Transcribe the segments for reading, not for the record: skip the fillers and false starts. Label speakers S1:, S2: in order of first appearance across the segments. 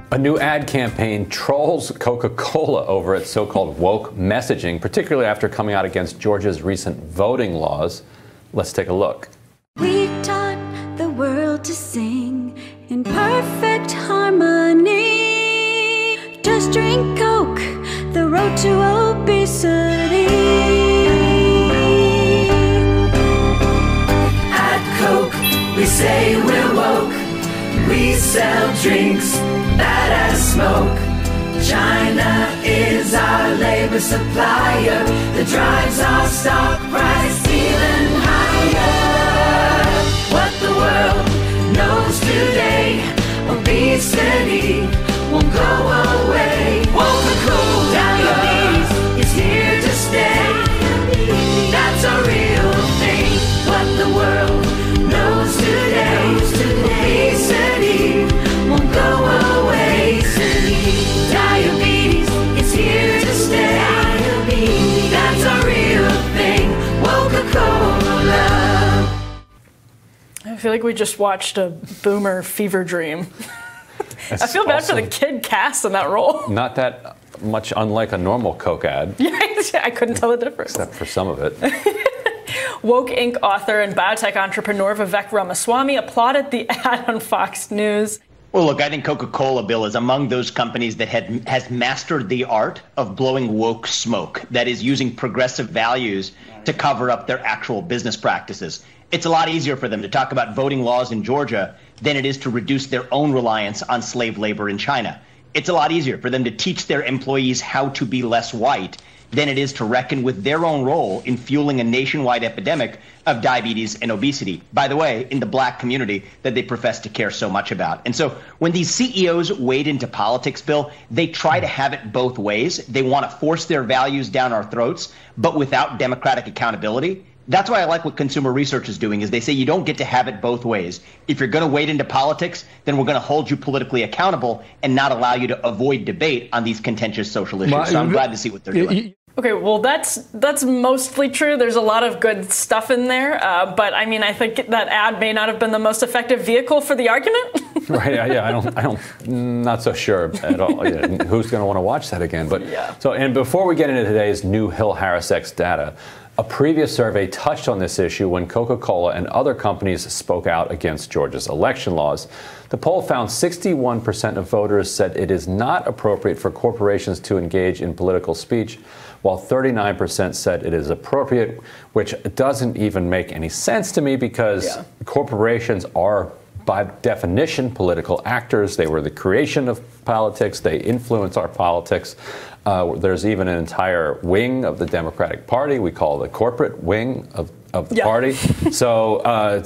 S1: A new ad campaign trolls Coca-Cola over its so-called woke messaging, particularly after coming out against Georgia's recent voting laws. Let's take a look.
S2: We taught the world to sing in perfect harmony. Just drink Coke, the road to obesity.
S3: At Coke, we say we're woke. We sell drinks bad as smoke. China is our labor supplier that drives our stock price even higher. What the world knows today, obesity won't go away. Coca-Cola diabetes is here to stay. That's a real thing. What the world knows today, obesity won't go away. Diabetes is here to stay. That's a real thing. Coca-Cola.
S4: I feel like we just watched a boomer fever dream. I feel bad for the kid cast in that role.
S1: Not that much unlike a normal Coke ad.
S4: Yeah, I couldn't tell the difference.
S1: Except for some of it.
S4: Woke Inc. author and biotech entrepreneur Vivek Ramaswamy applauded the ad on Fox News.
S5: Well, look, I think Coca-Cola, Bill, is among those companies that has mastered the art of blowing woke smoke. That is, using progressive values to cover up their actual business practices. It's a lot easier for them to talk about voting laws in Georgia than it is to reduce their own reliance on slave labor in China. It's a lot easier for them to teach their employees how to be less white than it is to reckon with their own role in fueling a nationwide epidemic of diabetes and obesity, by the way, in the black community that they profess to care so much about. And so when these CEOs wade into politics, Bill, they try to have it both ways. They want to force their values down our throats, but without democratic accountability. That's why I like what consumer research is doing, is they say you don't get to have it both ways. If you're going to wade into politics, then we're going to hold you politically accountable and not allow you to avoid debate on these contentious social issues. So I'm glad to see what they're doing.
S4: Okay, well, that's mostly true. There's a lot of good stuff in there, but I mean, I think that ad may not have been the most effective vehicle for the argument.
S1: Right? Yeah, I don't, not so sure at all. Yeah, who's going to want to watch that again? But
S4: yeah.
S1: So, and before we get into today's new Hill-HarrisX data, a previous survey touched on this issue when Coca-Cola and other companies spoke out against Georgia's election laws. The poll found 61% of voters said it is not appropriate for corporations to engage in political speech, while 39% said it is appropriate, which doesn't even make any sense to me because corporations are, by definition, political actors. They were the creation of politics. They influence our politics. There's even an entire wing of the Democratic Party we call the corporate wing of the party. So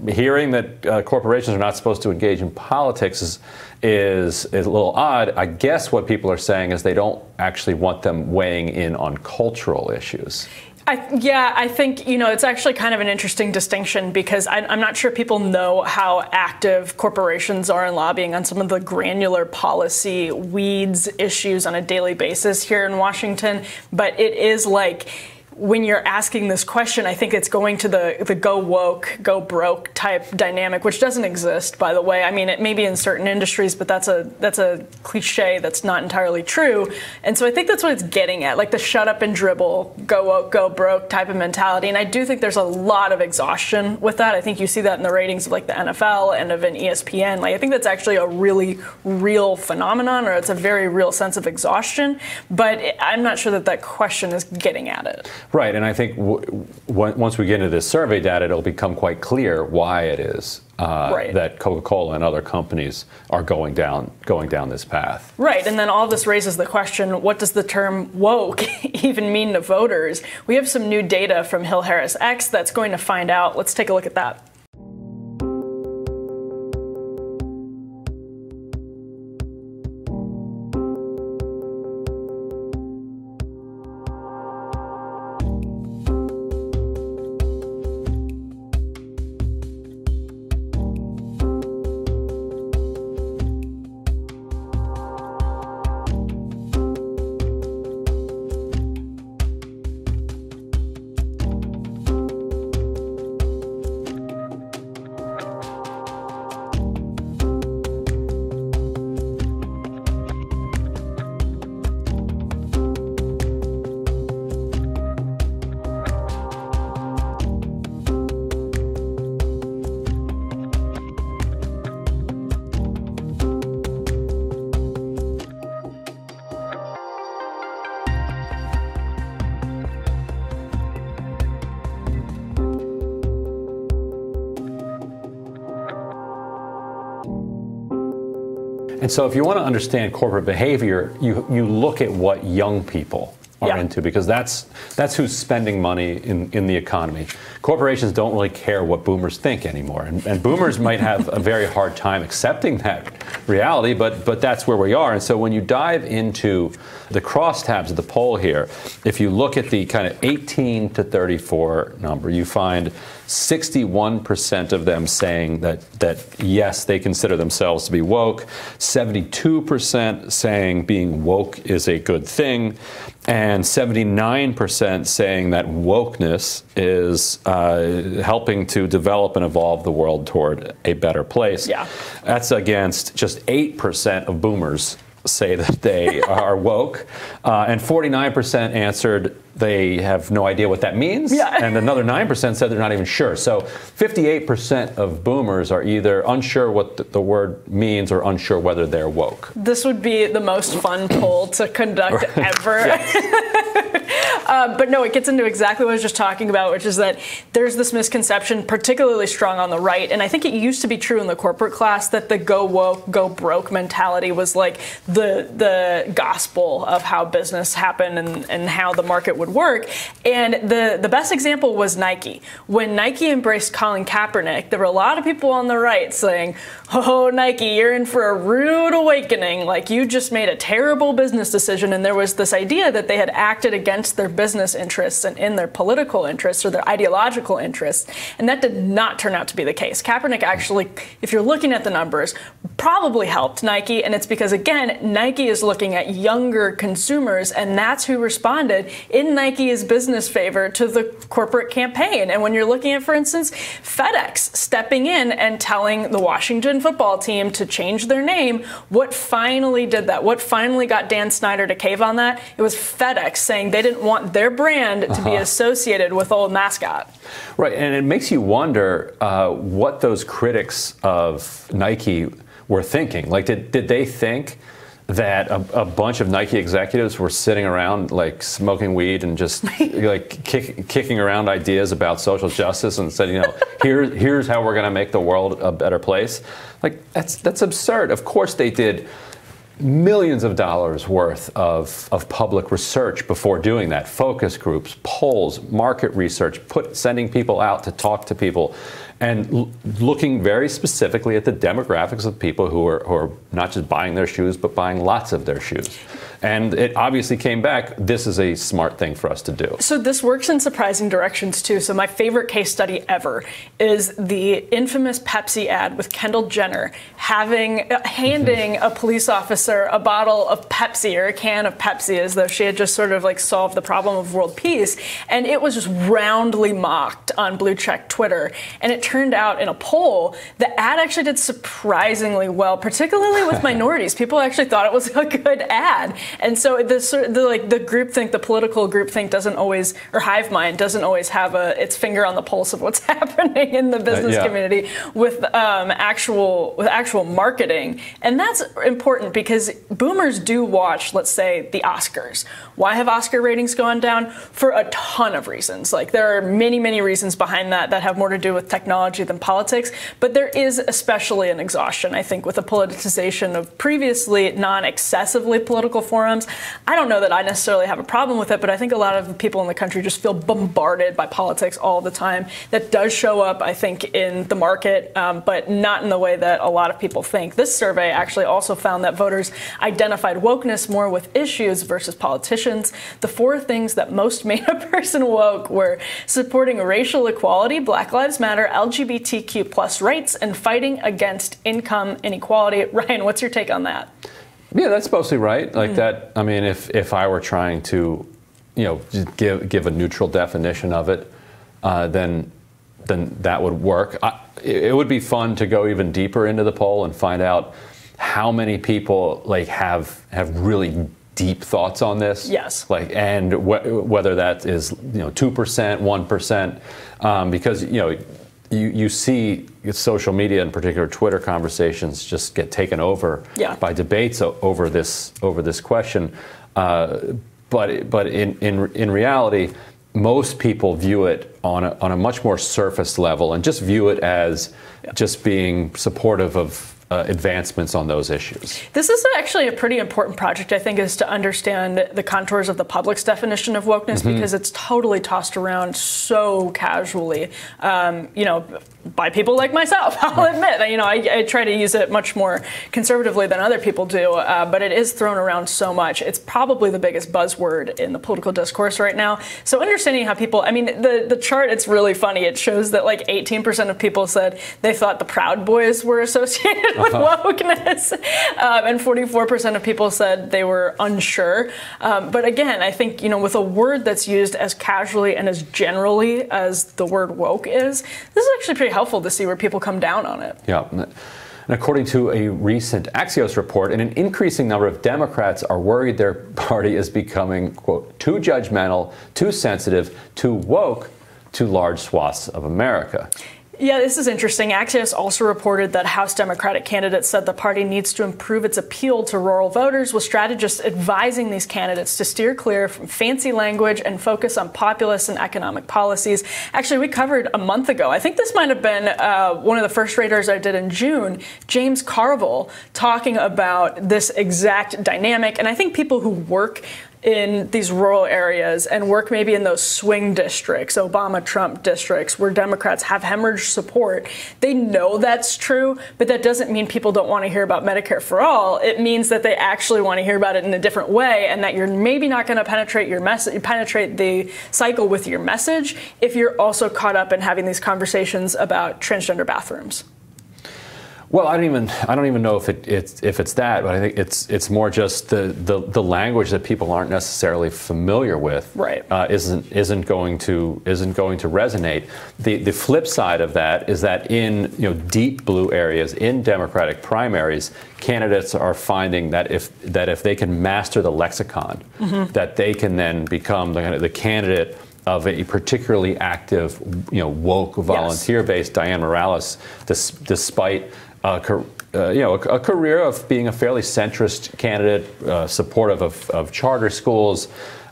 S1: hearing that corporations are not supposed to engage in politics is a little odd. I guess what people are saying is they don't actually want them weighing in on cultural issues.
S4: I think, it's actually kind of an interesting distinction because I'm not sure people know how active corporations are in lobbying on some of the granular policy weeds issues on a daily basis here in Washington. But it is like, when you're asking this question, I think it's going to the go woke, go broke type dynamic, which doesn't exist, by the way. I mean, it may be in certain industries, but that's a cliche that's not entirely true. And so I think that's what it's getting at, like the shut up and dribble, go woke, go broke type of mentality. And I do think there's a lot of exhaustion with that. I think you see that in the ratings of like the NFL and of an ESPN. Like, I think that's actually a really real phenomenon, or it's a very real sense of exhaustion. But I'm not sure that question is getting at it.
S1: Right, and I think once we get into this survey data, it'll become quite clear why it is that Coca-Cola and other companies are going down this path.
S4: Right, and then all this raises the question, what does the term woke even mean to voters? We have some new data from Hill-HarrisX that's going to find out. Let's take a look at that.
S1: And so if you want to understand corporate behavior, you look at what young people are into, because that's who's spending money in the economy. Corporations don't really care what boomers think anymore, and boomers might have a very hard time accepting that reality, but that's where we are. And so when you dive into the crosstabs of the poll here, if you look at the kind of 18 to 34 number, you find 61% of them saying that yes, they consider themselves to be woke, 72% saying being woke is a good thing, and 79% saying that wokeness is helping to develop and evolve the world toward a better place.
S4: Yeah.
S1: That's against just 8% of boomers say that they are woke, and 49% answered they have no idea what that means, and another 9% said they're not even sure. So 58% of boomers are either unsure what the word means or unsure whether they're woke.
S4: This would be the most fun poll to conduct ever. But no, it gets into exactly what I was just talking about, which is that there's this misconception, particularly strong on the right, and I think it used to be true in the corporate class, that the go woke, go broke mentality was like the gospel of how business happened and how the market would work. And the best example was Nike. When Nike embraced Colin Kaepernick, there were a lot of people on the right saying, oh, Nike, you're in for a rude awakening. Like, you just made a terrible business decision. And there was this idea that they had acted against their business interests and in their political interests or their ideological interests. And that did not turn out to be the case. Kaepernick actually, if you're looking at the numbers, probably helped Nike. And it's because, again, Nike is looking at younger consumers, and that's who responded in Nike's business favor to the corporate campaign. And when you're looking at, for instance, FedEx stepping in and telling the Washington football team to change their name, what finally did that? What finally got Dan Snyder to cave on that? It was FedEx saying they didn't want their brand to be associated with old mascot.
S1: Right, and it makes you wonder what those critics of Nike were thinking. Like, did they think that a bunch of Nike executives were sitting around like smoking weed and just like kicking around ideas about social justice and said, here's how we're going to make the world a better place? Like, that's absurd. Of course they did millions of dollars worth of public research before doing that. Focus groups, polls, market research, sending people out to talk to people, and looking very specifically at the demographics of people who are not just buying their shoes, but buying lots of their shoes. And it obviously came back, this is a smart thing for us to do.
S4: So this works in surprising directions, too. So my favorite case study ever is the infamous Pepsi ad with Kendall Jenner handing a police officer a bottle of Pepsi, or a can of Pepsi, as though she had just sort of like solved the problem of world peace. And it was just roundly mocked on blue check Twitter. And it turned out in a poll, the ad actually did surprisingly well, particularly with minorities. People actually thought it was a good ad. And so the groupthink, the political groupthink doesn't always, or hive mind doesn't always have its finger on the pulse of what's happening in the business community with actual marketing. And that's important because boomers do watch, let's say, the Oscars. Why have Oscar ratings gone down? For a ton of reasons. Like, there are many, many reasons behind that have more to do with technology than politics. But there is especially an exhaustion, I think, with the politicization of previously non-excessively political forums. I don't know that I necessarily have a problem with it, but I think a lot of people in the country just feel bombarded by politics all the time. That does show up, I think, in the market, but not in the way that a lot of people think. This survey actually also found that voters identified wokeness more with issues versus politicians. The 4 things that most made a person woke were supporting racial equality, Black Lives Matter, LGBTQ plus rights, and fighting against income inequality. Ryan, what's your take on that?
S1: Yeah, that's mostly right. Like that. I mean, if I were trying to, just give a neutral definition of it, then that would work. It would be fun to go even deeper into the poll and find out how many people have really deep thoughts on this.
S4: Yes.
S1: And whether that is 2%, 1%, because you see social media, in particular Twitter conversations, just get taken over by debates over this question. But in reality, most people view it on a much more surface level and just view it as just being supportive of advancements on those issues.
S4: This is actually a pretty important project, I think, is to understand the contours of the public's definition of wokeness, because it's totally tossed around so casually, by people like myself, I'll admit. I try to use it much more conservatively than other people do, but it is thrown around so much. It's probably the biggest buzzword in the political discourse right now. So understanding how people, the chart, it's really funny. It shows that like 18% of people said they thought the Proud Boys were associated with wokeness, and 44% of people said they were unsure. But again, I think, with a word that's used as casually and as generally as the word woke is, this is actually pretty helpful to see where people come down on it.
S1: Yeah. And according to a recent Axios report, an increasing number of Democrats are worried their party is becoming, quote, too judgmental, too sensitive, too woke to large swaths of America.
S4: Yeah, this is interesting. Axios also reported that House Democratic candidates said the party needs to improve its appeal to rural voters, with strategists advising these candidates to steer clear from fancy language and focus on populist and economic policies. Actually, we covered a month ago, I think this might have been one of the first radars I did in June, James Carville talking about this exact dynamic. And I think people who work in these rural areas and work maybe in those swing districts, Obama-Trump districts, where Democrats have hemorrhaged support, they know that's true, but that doesn't mean people don't want to hear about Medicare for all. It means that they actually want to hear about it in a different way, and that you're maybe not going to penetrate the cycle with your message if you're also caught up in having these conversations about transgender bathrooms.
S1: Well, I don't even know if it's that, but I think it's more just the language that people aren't necessarily familiar with,
S4: right?
S1: Isn't going to resonate. The flip side of that is that in deep blue areas, in Democratic primaries, candidates are finding that if they can master the lexicon, that they can then become the candidate of a particularly active, woke, volunteer based Dianne Morales, despite a career of being a fairly centrist candidate, supportive of charter schools,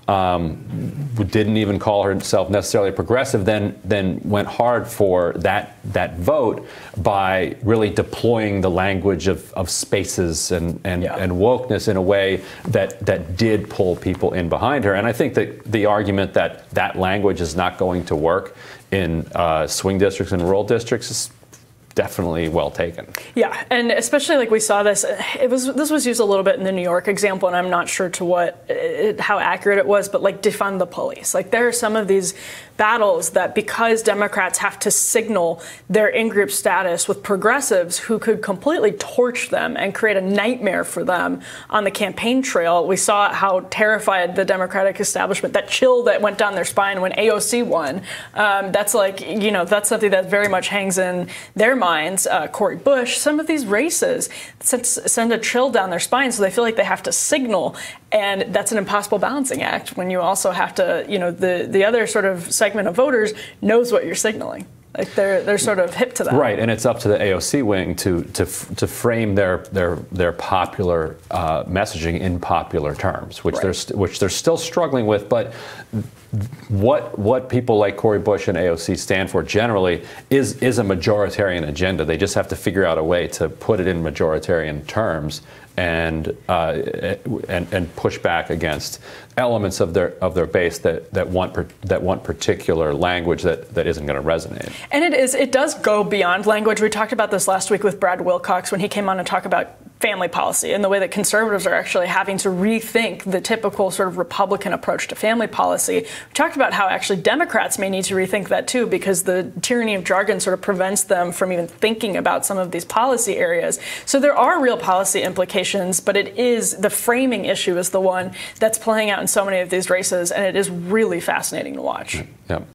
S1: didn't even call herself necessarily progressive, then went hard for that vote by really deploying the language of spaces and wokeness in a way that did pull people in behind her. And I think that the argument that language is not going to work in swing districts and rural districts is definitely well taken.
S4: Yeah, and especially like we saw this, this was used a little bit in the New York example, and I'm not sure to how accurate it was, but like defund the police. Like there are some of these battles that because Democrats have to signal their in-group status with progressives who could completely torch them and create a nightmare for them on the campaign trail. We saw how terrified the Democratic establishment, that chill that went down their spine when AOC won. That's like, that's something that very much hangs in their minds. Cori Bush, some of these races send a chill down their spine, so they feel like they have to signal. And that's an impossible balancing act when you also have to, the other sort of segment of voters knows what you're signaling. Like they're sort of hip to that.
S1: Right, and it's up to the AOC wing to frame their popular messaging in popular terms, which they're still struggling with. But what people like Cori Bush and AOC stand for generally is a majoritarian agenda. They just have to figure out a way to put it in majoritarian terms and push back against elements of their base that want particular language that isn't going to resonate. And
S4: it does go beyond language. We talked about this last week with Brad Wilcox when he came on to talk about family policy and the way that conservatives are actually having to rethink the typical sort of Republican approach to family policy. We talked about how actually Democrats may need to rethink that too, because the tyranny of jargon sort of prevents them from even thinking about some of these policy areas. So there are real policy implications, but the framing issue is the one that's playing out in so many of these races, and it is really fascinating to watch.
S1: Yep.